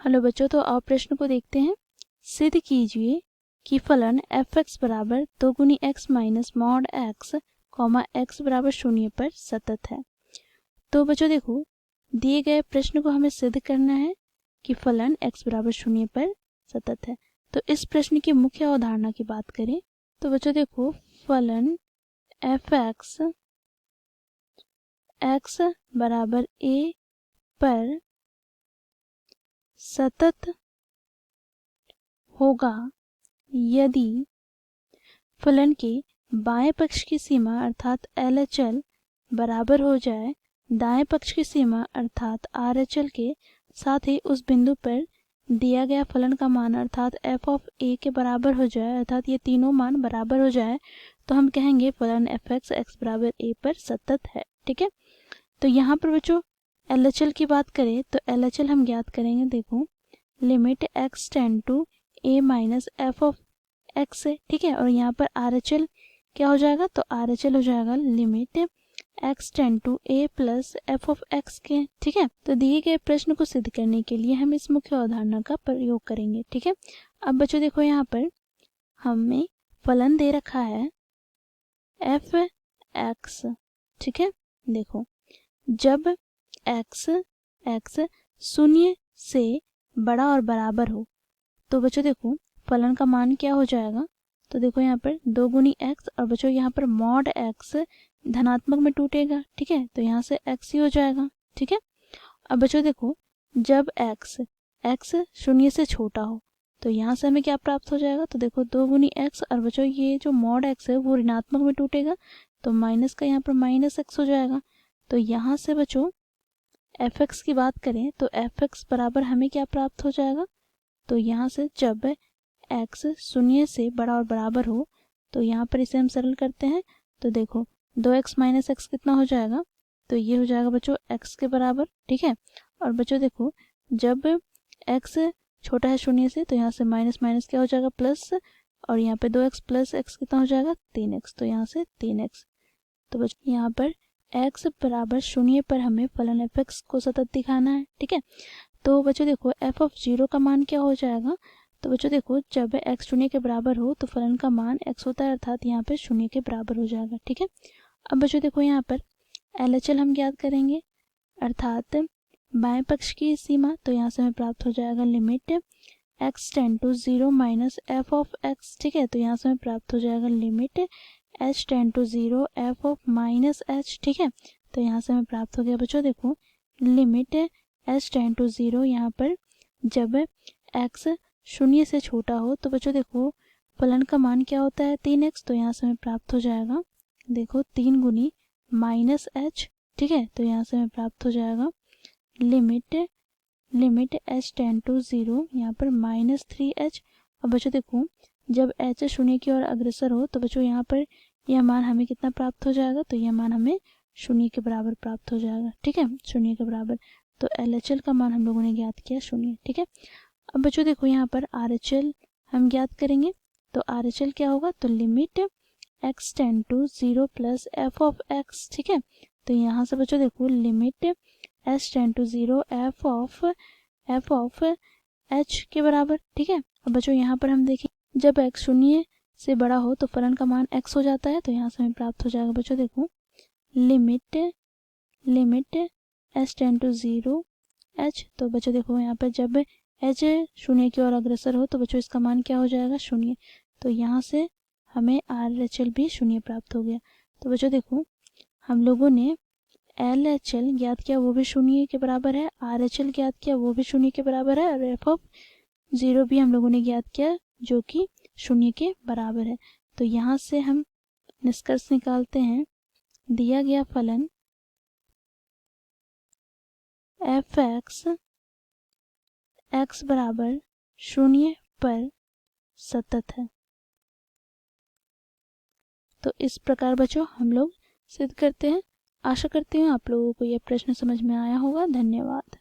Hello बच्चों, तो आप प्रश्न को देखते हैं। सिद्ध कीजिए कि फलन एफ एक्स बराबर 2 गुनी x minus mod x comma x बराबर 0 पर सतत है। तो बच्चों देखो, दिए गए प्रश्न को हमें सिद्ध करना है कि फलन एक्स बराबर 0 पर सतत है। तो इस प्रश्न की मुख्य अवधारणा की बात करें तो बच्चों देखो, फलन एफ एक्स एक्स बराबर ए पर सतत होगा यदि फलन के बाएं पक्ष की सीमा अर्थात LHL बराबर हो जाए दाएं पक्ष की सीमा अर्थात RHL के, साथ ही उस बिंदु पर दिया गया फलन का मान अर्थात f ऑफ a के बराबर हो जाए, अर्थात ये तीनों मान बराबर हो जाए तो हम कहेंगे फलन f x x बराबर a पर सतत है। ठीक है, तो यहाँ पर बच्चों LHL की बात करें तो LHL हम ज्ञात करेंगे। देखो, limit x tend to a minus F of X है। ठीक है, और यहाँ पर RHL क्या हो जाएगा, तो RHL हो जाएगा limit x tend to a plus F of X के। ठीक है, तो दिए गए प्रश्न को सिद्ध करने के लिए हम इस मुख्य अवधारणा का प्रयोग करेंगे। ठीक है, अब बच्चों देखो, यहाँ पर हमें फलन दे रखा है एफ एक्स। ठीक है, देखो, जब x शून्य से बड़ा और बराबर हो तो बच्चों देखो फलन का मान क्या हो जाएगा, तो देखो यहाँ पर 2 गुनी एक्स और बच्चों यहाँ पर मॉड एक्स धनात्मक में टूटेगा। ठीक है, तो यहाँ से x ही हो जाएगा। ठीक है, अब बच्चों देखो, जब x शून्य से छोटा हो तो यहाँ से हमें क्या प्राप्त हो जाएगा, तो देखो 2 गुनी एक्स और बच्चों ये जो मॉड x है वो ऋणात्मक में टूटेगा तो माइनस का यहाँ पर माइनस x हो जाएगा। तो यहाँ से बच्चों एफ एक्स की बात करें तो एफ एक्स बराबर हमें क्या प्राप्त हो जाएगा, तो यहाँ से जब x शून्य से बड़ा और बराबर हो तो यहाँ पर इसे हम सरल करते हैं तो देखो 2x माइनस एक्स कितना हो जाएगा, तो ये हो जाएगा बच्चों x के बराबर। ठीक है, और बच्चों देखो, जब x छोटा है शून्य से तो यहाँ से माइनस माइनस क्या हो जाएगा प्लस, और यहाँ पे 2x प्लस x कितना हो जाएगा 3x, तो यहाँ से 3x। तो बच्चों यहाँ पर x बराबर 0 पर हमें फलन एफ एक्स को सतत दिखाना है। ठीक है, तो बच्चों देखो एफ ऑफ 0 का मान क्या हो जाएगा, तो बच्चों देखो, जब x 0 के बराबर हो तो फलन का मान x होता है, अर्थात यहाँ पे 0 के बराबर हो जाएगा। ठीक है, अब बच्चों देखो, यहाँ पर LHL हम ज्ञात करेंगे अर्थात बाएं पक्ष की सीमा, तो यहाँ से हमें प्राप्त हो जाएगा limit x tend to 0 minus F of x। ठीक है, तो यहाँ से हमें प्राप्त हो जाएगा limit h tend to 0 F of minus h। ठीक है, तो यहाँ से हमें प्राप्त हो गया बच्चों देखो लिमिट h टेंड टू 0, यहाँ पर जब x शून्य से छोटा हो तो बच्चों देखो फलन का मान क्या होता है 3x, तो यहाँ से हमें प्राप्त हो जाएगा देखो 3 गुनी माइनस h। ठीक है, तो यहाँ से हमें प्राप्त हो जाएगा लिमिट h टेंड टू 0, यहाँ पर माइनस 3h। और बच्चों देखो, जब h शून्य की ओर अग्रसर हो तो बच्चों यहाँ पर यह मान हमें कितना प्राप्त हो जाएगा, तो यह मान हमें 0 के बराबर प्राप्त हो जाएगा। ठीक है, 0 के बराबर, तो LHL का मान हम लोगों ने ज्ञात किया 0। ठीक है, अब बच्चों देखो, यहाँ पर RHL हम ज्ञात करेंगे तो RHL क्या होगा, तो limit x tend to 0 plus F of x। ठीक है, तो यहाँ से बच्चों देखो limit h tend to 0 F of h के बराबर। ठीक है, अब बच्चों यहाँ पर हम देखें, जब x शून्य से बड़ा हो तो फलन का मान x हो जाता है, तो यहाँ से हमें प्राप्त हो जाएगा बच्चों देखो limit h tend to 0 h। तो बच्चों देखो, यहाँ पर जब h शून्य की ओर अग्रसर हो तो बच्चों इसका मान क्या हो जाएगा 0, तो यहाँ से हमें RHL भी 0 प्राप्त हो गया। तो बच्चों देखो, हम लोगों ने LHL ज्ञात किया वो भी 0 के बराबर है, RHL ज्ञात किया वो भी 0 के बराबर है, और एफ ऑफ 0 भी हम लोगों ने ज्ञात किया जो कि 0 के बराबर है। तो यहाँ से हम निष्कर्ष निकालते हैं, दिया गया फलन एफ एक्स x बराबर 0 पर सतत है। तो इस प्रकार बच्चों हम लोग सिद्ध करते हैं। आशा करती हूँ आप लोगों को यह प्रश्न समझ में आया होगा। धन्यवाद।